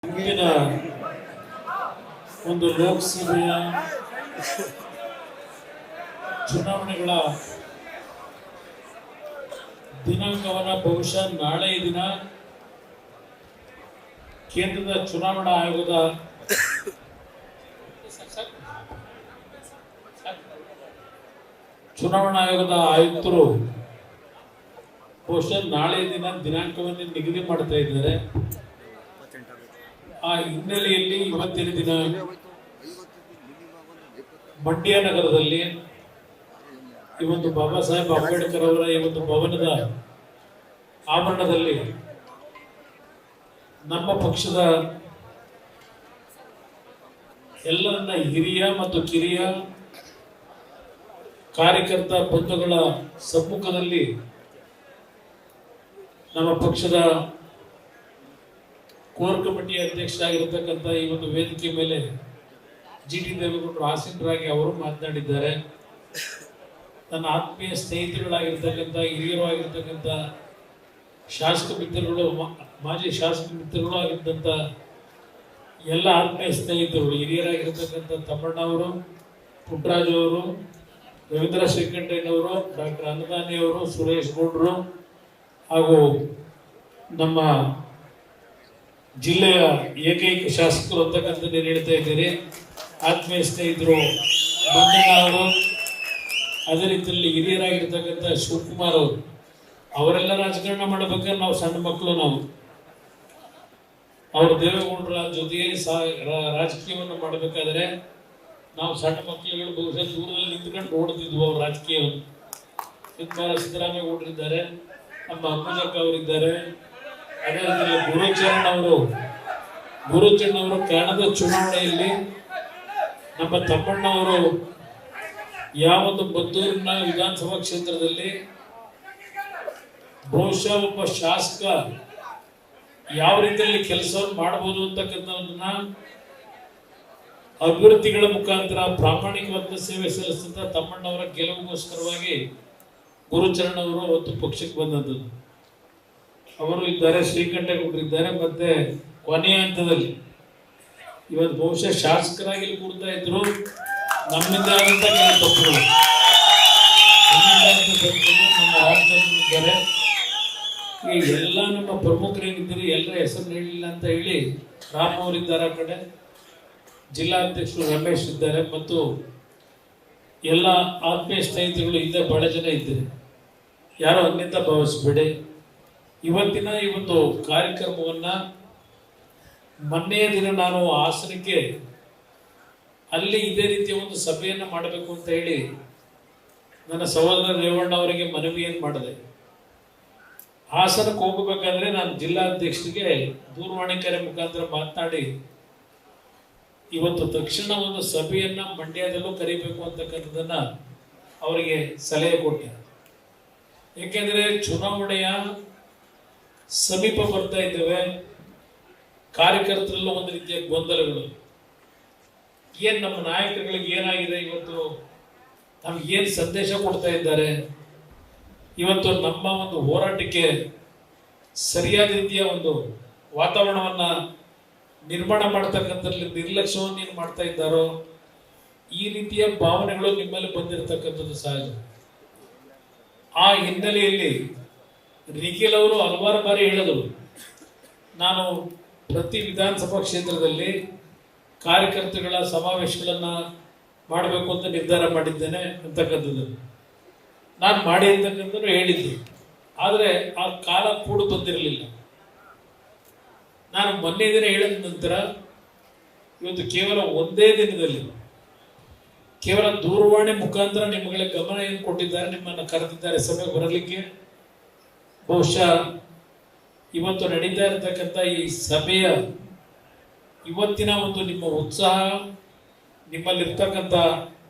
ಮುಂದಿನ ಒಂದು ಲೋಕಸಭೆಯ ಚುನಾವಣೆಗಳ ದಿನಾಂಕವನ್ನು ಬಹುಶಃ ನಾಳೆ ದಿನ ಕೇಂದ್ರದ ಚುನಾವಣಾ ಆಯೋಗದ ಆಯುಕ್ತರು ಬಹುಶಃ ನಾಳೆ ದಿನ ದಿನಾಂಕವನ್ನು ನಿಗದಿ ಮಾಡ್ತಾ ಇದ್ದಾರೆ. ಆ ಹಿನ್ನೆಲೆಯಲ್ಲಿ ಇವತ್ತಿನ ದಿನ ಮಂಡ್ಯ ನಗರದಲ್ಲಿ ಈ ಒಂದು ಬಾಬಾ ಸಾಹೇಬ್ ಅಂಬೇಡ್ಕರ್ ಅವರ ಈ ಒಂದು ಭವನದ ಆವರಣದಲ್ಲಿ ನಮ್ಮ ಪಕ್ಷದ ಎಲ್ಲರನ್ನ ಹಿರಿಯ ಮತ್ತು ಕಿರಿಯ ಕಾರ್ಯಕರ್ತ ಬಂಧುಗಳ ಸಮ್ಮುಖದಲ್ಲಿ ನಮ್ಮ ಪಕ್ಷದ ಕೋರ್ ಕಮಿಟಿ ಅಧ್ಯಕ್ಷರಾಗಿರತಕ್ಕಂಥ ಈ ಒಂದು ವೇದಿಕೆ ಮೇಲೆ ಜಿಟಿ ದೇವೇಗೌಡರು ಆಸೀನರಾಗಿ ಅವರು ಮಾತನಾಡಿದ್ದಾರೆ. ನನ್ನ ಆತ್ಮೀಯ ಸ್ನೇಹಿತರುಗಳಾಗಿರ್ತಕ್ಕಂಥ ಹಿರಿಯರು ಆಗಿರ್ತಕ್ಕಂಥ ಶಾಸಕ ಮಿತ್ರಗಳು, ಮಾಜಿ ಶಾಸಕ ಮಿತ್ರಗಳು ಆಗಿದ್ದಂಥ ಎಲ್ಲ ಆತ್ಮೀಯ ಸ್ನೇಹಿತರು, ಹಿರಿಯರಾಗಿರ್ತಕ್ಕಂಥ ತಮ್ಮಣ್ಣವರು, ಪುಟ್ಟರಾಜು ಅವರು, ರವೀಂದ್ರ ಶ್ರೀಕಂಠಯ್ಯನವರು, ಡಾಕ್ಟರ್ ಅನ್ನದಾನಿಯವರು, ಸುರೇಶ್ ಗೌಡರು ಹಾಗೂ ನಮ್ಮ ಜಿಲ್ಲೆಯ ಏಕೈಕ ಶಾಸಕರು ಅಂತಕ್ಕಂಥ ನೀನು ಹೇಳ್ತಾ ಇದ್ದೀರಿ. ಆತ್ಮೀಯ ಸ್ನೇಹಿತರು ಮಂಜಣ್ಣ, ಅದೇ ರೀತಿಯಲ್ಲಿ ಹಿರಿಯರಾಗಿರ್ತಕ್ಕಂಥ ಶಿವಕುಮಾರ್ ಅವರು, ಅವರೆಲ್ಲ ರಾಜಕಾರಣ ಮಾಡಬೇಕಾದ್ರೆ ನಾವು ಸಣ್ಣ ಮಕ್ಕಳು, ಅವರು ದೇವೇಗೌಡರ ಜೊತೆಯಲ್ಲಿ ರಾಜಕೀಯವನ್ನು ಮಾಡಬೇಕಾದ್ರೆ ನಾವು ಸಣ್ಣ ಮಕ್ಕಳುಗಳು ಬಹುಶಃ ದೂರದಲ್ಲಿ ನಿಂತ್ಕೊಂಡು ನೋಡ್ತಿದ್ವು ಅವ್ರ ರಾಜಕೀಯವನ್ನು. ಸಿದ್ದರಾಮಯ್ಯ ಗೌಡರಿದ್ದಾರೆ, ನಮ್ಮ ಅಮ್ಮಜಕ್ಕ ಅವರಿದ್ದಾರೆ, ಅದೇ ರೀತಿಯಲ್ಲಿ ಗುರುಚರಣ್ ಅವರು ಕನ್ನಡದ ಚುನಾವಣೆಯಲ್ಲಿ ನಮ್ಮ ತಮ್ಮಣ್ಣವರು ಯಾವೊಂದು ಮದ್ದೂರಿನ ವಿಧಾನಸಭಾ ಕ್ಷೇತ್ರದಲ್ಲಿ ಬಹುಶಃ ಒಬ್ಬ ಶಾಸಕ ಯಾವ ರೀತಿಯಲ್ಲಿ ಕೆಲಸವನ್ನು ಮಾಡಬಹುದು ಅಂತಕ್ಕಂಥದನ್ನ ಅಭಿವೃದ್ಧಿಗಳ ಮುಖಾಂತರ ಪ್ರಾಮಾಣಿಕವಾದ ಸೇವೆ ಸಲ್ಲಿಸಿದ ತಮ್ಮಣ್ಣವರ ಗೆಲುವಿಗೋಸ್ಕರವಾಗಿ ಗುರುಚರಣ್ ಅವರು ಅವತ್ತು ಪಕ್ಷಕ್ಕೆ ಬಂದದ್ದು. ಅವರು ಇದ್ದಾರೆ, ಶ್ರೀಕಂಠೇಗೌಡರು ಇದ್ದಾರೆ, ಮತ್ತೆ ಕೊನೆಯ ಹಂತದಲ್ಲಿ ಇವತ್ತು ಬಹುಶಃ ಶಾಸಕರಾಗಿ ಕೂಡ್ತಾ ಇದ್ರು. ನಮ್ಮಿಂದ ಆದಂತ ಕೆಲವು ತಪ್ಪುಗಳು, ನಮ್ಮ ರಾಜ್ಯದಲ್ಲಿ ಇದ್ದಾರೆ. ಈ ಎಲ್ಲ ನಮ್ಮ ಪ್ರಮುಖರೇನಿದ್ದೀರಿ ಎಲ್ಲರ ಹೆಸರು ಹೇಳಿಲ್ಲ ಅಂತ ಹೇಳಿ ರಾಮ್ ಅವರಿದ್ದಾರೆ, ಆ ಕಡೆ ಜಿಲ್ಲಾಧ್ಯಕ್ಷರು ರಮೇಶ್ ಇದ್ದಾರೆ, ಮತ್ತು ಎಲ್ಲ ಆತ್ಮೀಯ ಸ್ನೇಹಿತರುಗಳು ಹಿಂದೆ ಬಹಳ ಜನ ಇದ್ದಾರೆ. ಯಾರೋ ಅನ್ಯತ ಭಾವಿಸ್ಬೇಡಿ. ಇವತ್ತಿನ ಈ ಒಂದು ಕಾರ್ಯಕ್ರಮವನ್ನ ಮೊನ್ನೆಯ ದಿನ ನಾನು ಹಾಸನಕ್ಕೆ ಅಲ್ಲಿ ಇದೇ ರೀತಿಯ ಒಂದು ಸಭೆಯನ್ನು ಮಾಡಬೇಕು ಅಂತ ಹೇಳಿ ನನ್ನ ಸಹೋದರ ರೇವಣ್ಣ ಅವರಿಗೆ ಮನವಿಯನ್ನು ಮಾಡಿದೆ. ಹಾಸನಕ್ಕೆ ಹೋಗಬೇಕಾದ್ರೆ ನಾನು ಜಿಲ್ಲಾಧ್ಯಕ್ಷರಿಗೆ ದೂರವಾಣಿ ಕರೆ ಮುಖಾಂತರ ಮಾತನಾಡಿ ಇವತ್ತು ತಕ್ಷಣ ಒಂದು ಸಭೆಯನ್ನ ಮಂಡ್ಯದಲ್ಲೂ ಕರಿಬೇಕು ಅಂತಕ್ಕಂಥದ್ದನ್ನ ಅವರಿಗೆ ಸಲಹೆ ಕೊಟ್ಟೆ. ಏಕೆಂದರೆ ಚುನಾವಣೆಯ ಸಮೀಪ ಬರ್ತಾ ಇದ್ದೇವೆ. ಕಾರ್ಯಕರ್ತರಲ್ಲೂ ಒಂದು ರೀತಿಯ ಗೊಂದಲಗಳು, ಏನ್ ನಮ್ಮ ನಾಯಕರುಗಳಿಗೆ ಏನಾಗಿದೆ, ಇವತ್ತು ನಮ್ಗೆ ಏನ್ ಸಂದೇಶ ಕೊಡ್ತಾ ಇದ್ದಾರೆ, ಇವತ್ತು ನಮ್ಮ ಒಂದು ಹೋರಾಟಕ್ಕೆ ಸರಿಯಾದ ರೀತಿಯ ಒಂದು ವಾತಾವರಣವನ್ನ ನಿರ್ಮಾಣ ಮಾಡ್ತಕ್ಕಂಥದ್ರಲ್ಲಿ ನಿರ್ಲಕ್ಷ್ಯವನ್ನು ಏನು ಮಾಡ್ತಾ ಇದ್ದಾರೋ, ಈ ರೀತಿಯ ಭಾವನೆಗಳು ನಿಮ್ಮಲ್ಲಿ ಬಂದಿರತಕ್ಕಂಥದ್ದು ಸಹಜ. ಆ ಹಿನ್ನೆಲೆಯಲ್ಲಿ ನಿಖಿಲ್ ಅವರು ಹಲವಾರು ಬಾರಿ ಹೇಳಿದರು, ನಾನು ಪ್ರತಿ ವಿಧಾನಸಭಾ ಕ್ಷೇತ್ರದಲ್ಲಿ ಕಾರ್ಯಕರ್ತಗಳ ಸಮಾವೇಶಗಳನ್ನ ಮಾಡಬೇಕು ಅಂತ ನಿರ್ಧಾರ ಮಾಡಿದ್ದೇನೆ ಅಂತಕ್ಕಂಥದ್ದು ನಾನು ಮಾಡಿ ಅಂತಕ್ಕಂಥದ್ದು ಹೇಳಿದ್ದೆ. ಆದರೆ ಆ ಕಾಲ ಕೂಡು ಬಂದಿರಲಿಲ್ಲ. ನಾನು ಮೊನ್ನೆ ದಿನ ಹೇಳಿದ ನಂತರ ಇವತ್ತು ಕೇವಲ ಒಂದೇ ದಿನದಲ್ಲಿ ಕೇವಲ ದೂರವಾಣಿ ಮುಖಾಂತರ ನಿಮ್ಮಗಳ ಗಮನ ಏನು ಕೊಟ್ಟಿದ್ದಾರೆ, ನಿಮ್ಮನ್ನು ಕರೆದಿದ್ದಾರೆ ಸಭೆಗೆ ಬರಲಿಕ್ಕೆ. ಬಹುಶಃ ಇವತ್ತು ನಡೀತಾ ಇರತಕ್ಕಂಥ ಈ ಸಭೆಯ ಇವತ್ತಿನ ಒಂದು ನಿಮ್ಮ ಉತ್ಸಾಹ, ನಿಮ್ಮಲ್ಲಿರ್ತಕ್ಕಂಥ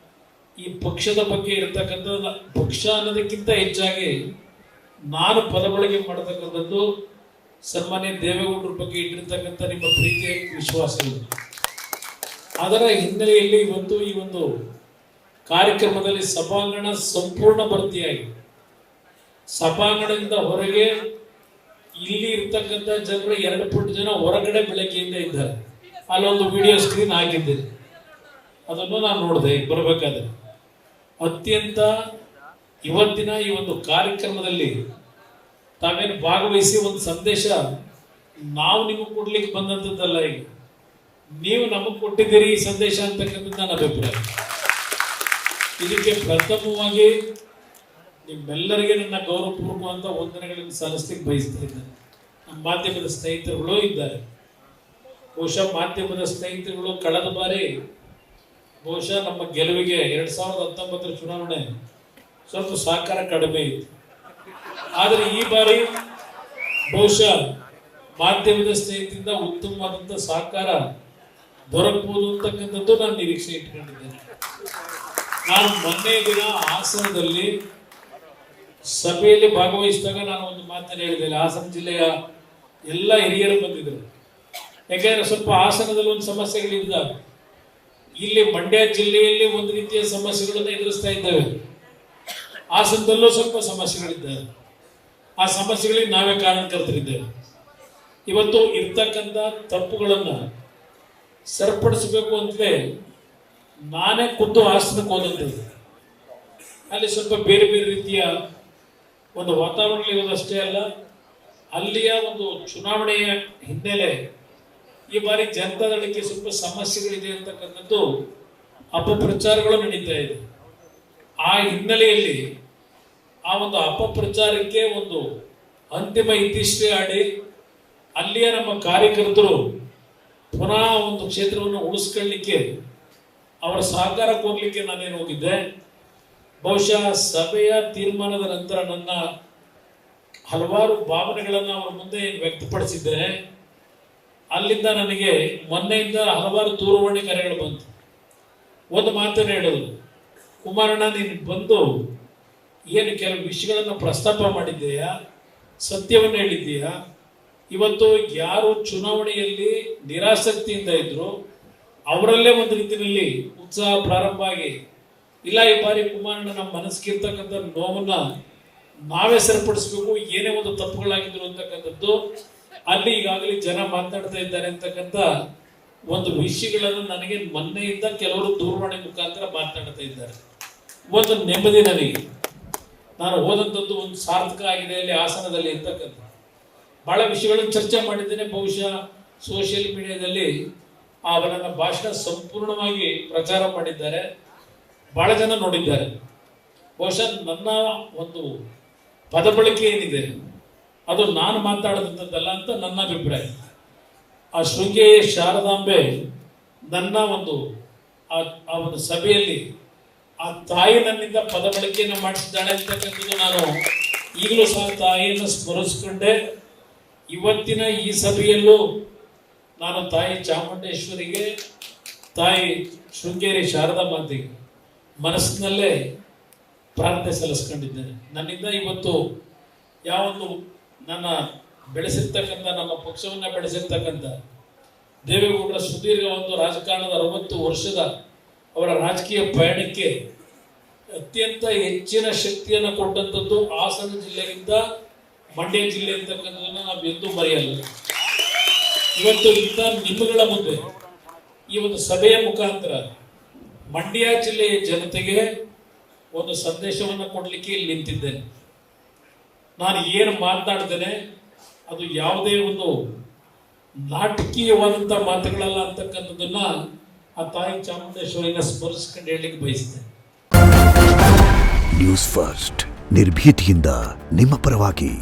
ಈ ಪಕ್ಷದ ಬಗ್ಗೆ ಇರತಕ್ಕಂಥ ಪಕ್ಷ ಅನ್ನೋದಕ್ಕಿಂತ ಹೆಚ್ಚಾಗಿ ನಾನು ಪದಬಳಕೆ ಮಾಡತಕ್ಕಂಥದ್ದು ಸನ್ಮಾನ್ಯ ದೇವೇಗೌಡರ ಬಗ್ಗೆ ಇಟ್ಟಿರ್ತಕ್ಕಂಥ ನಿಮ್ಮ ಪ್ರೀತಿಯ ವಿಶ್ವಾಸಗಳು. ಅದರ ಹಿನ್ನೆಲೆಯಲ್ಲಿ ಇವತ್ತು ಈ ಒಂದು ಕಾರ್ಯಕ್ರಮದಲ್ಲಿ ಸಭಾಂಗಣ ಸಂಪೂರ್ಣ ಭರ್ತಿಯಾಗಿ, ಸಭಾಂಗಣದಿಂದ ಹೊರಗೆ ಇಲ್ಲಿ ಇರ್ತಕ್ಕಂಥ ಜನರು 2 ಫುಟ್ ಜನ ಹೊರಗಡೆ ಬೆಳಗ್ಗೆಯಿಂದ ಇದ್ದಾರೆ. ಅಲ್ಲೊಂದು ವಿಡಿಯೋ ಸ್ಕ್ರೀನ್ ಹಾಕಿದ್ದೀರಿ, ಅದನ್ನು ನಾನು ನೋಡಿದೆ ಬರಬೇಕಾದ್ರೆ. ಅತ್ಯಂತ ಇವತ್ತಿನ ಈ ಒಂದು ಕಾರ್ಯಕ್ರಮದಲ್ಲಿ ತಾವೇನು ಭಾಗವಹಿಸಿ ಒಂದು ಸಂದೇಶ ನಾವು ನಿಮಗೆ ಕೊಡ್ಲಿಕ್ಕೆ ಬಂದಂಥದ್ದಲ್ಲ, ಈಗ ನೀವು ನಮಗೆ ಕೊಟ್ಟಿದ್ದೀರಿ ಈ ಸಂದೇಶ ಅಂತಕ್ಕಂಥದ್ದು ನನ್ನ ಅಭಿಪ್ರಾಯ. ಇದಕ್ಕೆ ಪ್ರಥಮವಾಗಿ ನಿಮ್ಮೆಲ್ಲರಿಗೆ ನನ್ನ ಗೌರವಪೂರ್ವಕವಾದ ವಂದನೆಗಳನ್ನು ಸಲ್ಲಿಸಲಿಕ್ಕೆ ಬಯಸ್ತಾ ಇದ್ದೇನೆ. ನಮ್ಮ ಮಾಧ್ಯಮದ ಸ್ನೇಹಿತರುಗಳು ಇದ್ದಾರೆ. ಬಹುಶಃ ಮಾಧ್ಯಮದ ಸ್ನೇಹಿತರುಗಳು ಕಳೆದ ಬಾರಿ ಬಹುಶಃ ನಮ್ಮ ಗೆಲುವಿಗೆ 2019 ಚುನಾವಣೆ ಸ್ವಲ್ಪ ಸಹಕಾರ ಕಡಿಮೆ ಇತ್ತು. ಆದರೆ ಈ ಬಾರಿ ಬಹುಶಃ ಮಾಧ್ಯಮದ ಸ್ನೇಹಿತರಿಂದ ಉತ್ತಮವಾದಂಥ ಸಹಕಾರ ದೊರಕಬಹುದು ಅಂತಕ್ಕಂಥದ್ದು ನಾನು ನಿರೀಕ್ಷೆ ಇಟ್ಕೊಂಡಿದ್ದೇನೆ. ನಾನು ಮೊನ್ನೆ ದಿನ ಹಾಸನದಲ್ಲಿ ಸಭೆಯಲ್ಲಿ ಭಾಗವಹಿಸಿದಾಗ ನಾನು ಒಂದು ಮಾತನ್ನು ಹೇಳಿದ್ದೇನೆ. ಹಾಸನ ಜಿಲ್ಲೆಯ ಎಲ್ಲ ಹಿರಿಯರು ಬಂದಿದ್ದರು. ಯಾಕೆಂದ್ರೆ ಸ್ವಲ್ಪ ಹಾಸನದಲ್ಲಿ ಒಂದು ಸಮಸ್ಯೆಗಳಿದ್ದಾವೆ, ಇಲ್ಲಿ ಮಂಡ್ಯ ಜಿಲ್ಲೆಯಲ್ಲಿ ಒಂದು ರೀತಿಯ ಸಮಸ್ಯೆಗಳನ್ನು ಎದುರಿಸ್ತಾ ಇದ್ದೇವೆ, ಹಾಸನದಲ್ಲೂ ಸ್ವಲ್ಪ ಸಮಸ್ಯೆಗಳಿದ್ದಾವೆ. ಆ ಸಮಸ್ಯೆಗಳಿಗೆ ನಾವೇ ಕಾರಣಕರ್ತರಿದ್ದೇವೆ. ಇವತ್ತು ಇರ್ತಕ್ಕಂಥ ತಪ್ಪುಗಳನ್ನು ಸರಿಪಡಿಸಬೇಕು ಅಂತಲೇ ನಾನೇ ಖುದ್ದು ಹಾಸನಕ್ಕೆ ಹೋದಂಥದ್ದು. ಅಲ್ಲಿ ಸ್ವಲ್ಪ ಬೇರೆ ಬೇರೆ ರೀತಿಯ ಒಂದು ವಾತಾವರಣ ಇರೋದಷ್ಟೇ ಅಲ್ಲ, ಅಲ್ಲಿಯ ಒಂದು ಚುನಾವಣೆಯ ಹಿನ್ನೆಲೆ ಈ ಬಾರಿ ಜನತಾದಳಕ್ಕೆ ಸ್ವಲ್ಪ ಸಮಸ್ಯೆಗಳಿದೆ ಅಂತಕ್ಕಂಥದ್ದು ಅಪಪ್ರಚಾರಗಳು ನಡೀತಾ ಇದೆ. ಆ ಹಿನ್ನೆಲೆಯಲ್ಲಿ ಆ ಒಂದು ಅಪಪ್ರಚಾರಕ್ಕೆ ಒಂದು ಅಂತಿಮ ಇತಿಶ್ರೀ ಆಡಿ ಅಲ್ಲಿಯ ನಮ್ಮ ಕಾರ್ಯಕರ್ತರು ಪುನಃ ಒಂದು ಕ್ಷೇತ್ರವನ್ನು ಉಳಿಸ್ಕೊಳ್ಳಿಕ್ಕೆ ಅವರ ಸಹಕಾರ ಕೋರ್ಲಿಕ್ಕೆ ನಾನೇನು ಹೋಗಿದ್ದೆ. ಬಹುಶಃ ಸಭೆಯ ತೀರ್ಮಾನದ ನಂತರ ನನ್ನ ಹಲವಾರು ಭಾವನೆಗಳನ್ನು ಅವರ ಮುಂದೆ ವ್ಯಕ್ತಪಡಿಸಿದ್ದೇನೆ. ಅಲ್ಲಿಂದ ನನಗೆ ಮೊನ್ನೆಯಿಂದ ಹಲವಾರು ದೂರವಾಣಿ ಕರೆಗಳು ಬಂತು. ಒಂದು ಮಾತನ್ನು ಹೇಳೋದು, ಕುಮಾರಣ್ಣ ನೀನು ಬಂದು ಏನು ಕೆಲವು ವಿಷಯಗಳನ್ನು ಪ್ರಸ್ತಾಪ ಮಾಡಿದ್ದೀಯಾ, ಸತ್ಯವನ್ನು ಹೇಳಿದ್ದೀಯಾ. ಇವತ್ತು ಯಾರು ಚುನಾವಣೆಯಲ್ಲಿ ನಿರಾಸಕ್ತಿಯಿಂದ ಇದ್ರು ಅವರಲ್ಲೇ ಒಂದು ರೀತಿಯಲ್ಲಿ ಉತ್ಸಾಹ ಪ್ರಾರಂಭ ಆಗಿ, ಇಲ್ಲ ಈ ಬಾರಿ ಕುಮಾರಣ್ಣ ನಮ್ಮ ಮನಸ್ಸಿಗೆ ಇರ್ತಕ್ಕಂಥ ನೋವನ್ನ ನಾವೇ ಸರಿಪಡಿಸ್ಬೇಕು, ಏನೇ ಒಂದು ತಪ್ಪುಗಳಾಗಿದ್ರು ಅಂತಕ್ಕಂಥದ್ದು ಅಲ್ಲಿ ಈಗಾಗಲೇ ಜನ ಮಾತನಾಡ್ತಾ ಇದ್ದಾರೆ ಅಂತಕ್ಕಂಥ ಒಂದು ವಿಷಯಗಳನ್ನು ನನಗೆ ಮೊನ್ನೆಯಿಂದ ಕೆಲವರು ದೂರವಾಣಿ ಮುಖಾಂತರ ಮಾತನಾಡ್ತಾ ಇದ್ದಾರೆ. ಒಂದು ನೆಮ್ಮದಿ ನನಗೆ, ನಾನು ಹೋದಂಥದ್ದು ಒಂದು ಸಾರ್ಥಕ ಆಗಿದೆ ಅಲ್ಲಿ ಹಾಸನದಲ್ಲಿ ಇರ್ತಕ್ಕಂಥ ಬಹಳ ವಿಷಯಗಳನ್ನು ಚರ್ಚೆ ಮಾಡಿದ್ದೇನೆ. ಬಹುಶಃ ಸೋಷಿಯಲ್ ಮೀಡಿಯಾದಲ್ಲಿ ಅವರ ನನ್ನ ಭಾಷಣ ಸಂಪೂರ್ಣವಾಗಿ ಪ್ರಚಾರ ಮಾಡಿದ್ದಾರೆ, ಬಹಳ ಜನ ನೋಡಿದ್ದಾರೆ. ಬಹುಶಃ ನನ್ನ ಒಂದು ಪದ ಬಳಕೆ ಏನಿದೆ ಅದು ನಾನು ಮಾತಾಡದಂಥದ್ದಲ್ಲ ಅಂತ ನನ್ನ ಅಭಿಪ್ರಾಯ. ಆ ಶೃಂಗೇರಿ ಶಾರದಾಂಬೆ ನನ್ನ ಒಂದು ಆ ಒಂದು ಸಭೆಯಲ್ಲಿ ಆ ತಾಯಿ ನನ್ನಿಂದ ಪದ ಬಳಕೆಯನ್ನು ಮಾಡಿಸಿದ್ದಾಳೆ ಅಂತಕ್ಕಂಥದ್ದು ನಾನು ಈಗಲೂ ಸಹ ತಾಯಿಯನ್ನು ಸ್ಮರಿಸಿಕೊಂಡೆ. ಇವತ್ತಿನ ಈ ಸಭೆಯಲ್ಲೂ ನಾನು ತಾಯಿ ಚಾಮುಂಡೇಶ್ವರಿಗೆ, ತಾಯಿ ಶೃಂಗೇರಿ ಶಾರದಾ ಮಾತೆಗೆ ಮನಸ್ಸಿನಲ್ಲೇ ಪ್ರಾರ್ಥನೆ ಸಲ್ಲಿಸ್ಕೊಂಡಿದ್ದೇನೆ. ನನ್ನಿಂದ ಇವತ್ತು ಯಾವೊಂದು ನನ್ನ ಬೆಳೆಸಿರ್ತಕ್ಕಂಥ ನಮ್ಮ ಪಕ್ಷವನ್ನು ಬೆಳೆಸಿರ್ತಕ್ಕಂಥ ದೇವೇಗೌಡರ ಸುದೀರ್ಘ ಒಂದು ರಾಜಕಾರಣದ 60 ವರ್ಷದ ಅವರ ರಾಜಕೀಯ ಪಯಣಕ್ಕೆ ಅತ್ಯಂತ ಹೆಚ್ಚಿನ ಶಕ್ತಿಯನ್ನು ಕೊಟ್ಟಂಥದ್ದು ಹಾಸನ ಜಿಲ್ಲೆಗಿಂತ ಮಂಡ್ಯ ಜಿಲ್ಲೆ ಅಂತಕ್ಕಂಥದ್ದನ್ನು ನಾವು ಎಂದೂ ಮರೆಯಲ್ಲ. ಇವತ್ತು ಇಂಥ ನಿಮ್ಮಗಳ ಮುಂದೆ ಈ ಒಂದು ಸಭೆಯ ಮುಖಾಂತರ ಮಂಡ್ಯ ಜಿಲ್ಲೆಯ ಜನತೆಗೆ ಒಂದು ಸಂದೇಶವನ್ನು ಕೊಡಲಿಕ್ಕೆ ಇಲ್ಲಿ ನಿಂತಿದ್ದೇನೆ. ನಾನು ಏನು ಮಾತನಾಡ್ತೇನೆ ಅದು ಯಾವುದೇ ಒಂದು ನಾಟಕೀಯವಾದಂಥ ಮಾತುಗಳಲ್ಲ ಅಂತಕ್ಕಂಥದ್ದನ್ನ ಆ ತಾಯಿ ಚಾಮುಂಡೇಶ್ವರಿನ ಸ್ಮರಿಸ್ಕೊಂಡು ಹೇಳಲಿಕ್ಕೆ ಬಯಸ್ತೇನೆ. ನ್ಯೂಸ್ ಫಸ್ಟ್ ನಿರ್ಭೀತಿಯಿಂದ ನಿಮ್ಮ ಪರವಾಗಿ.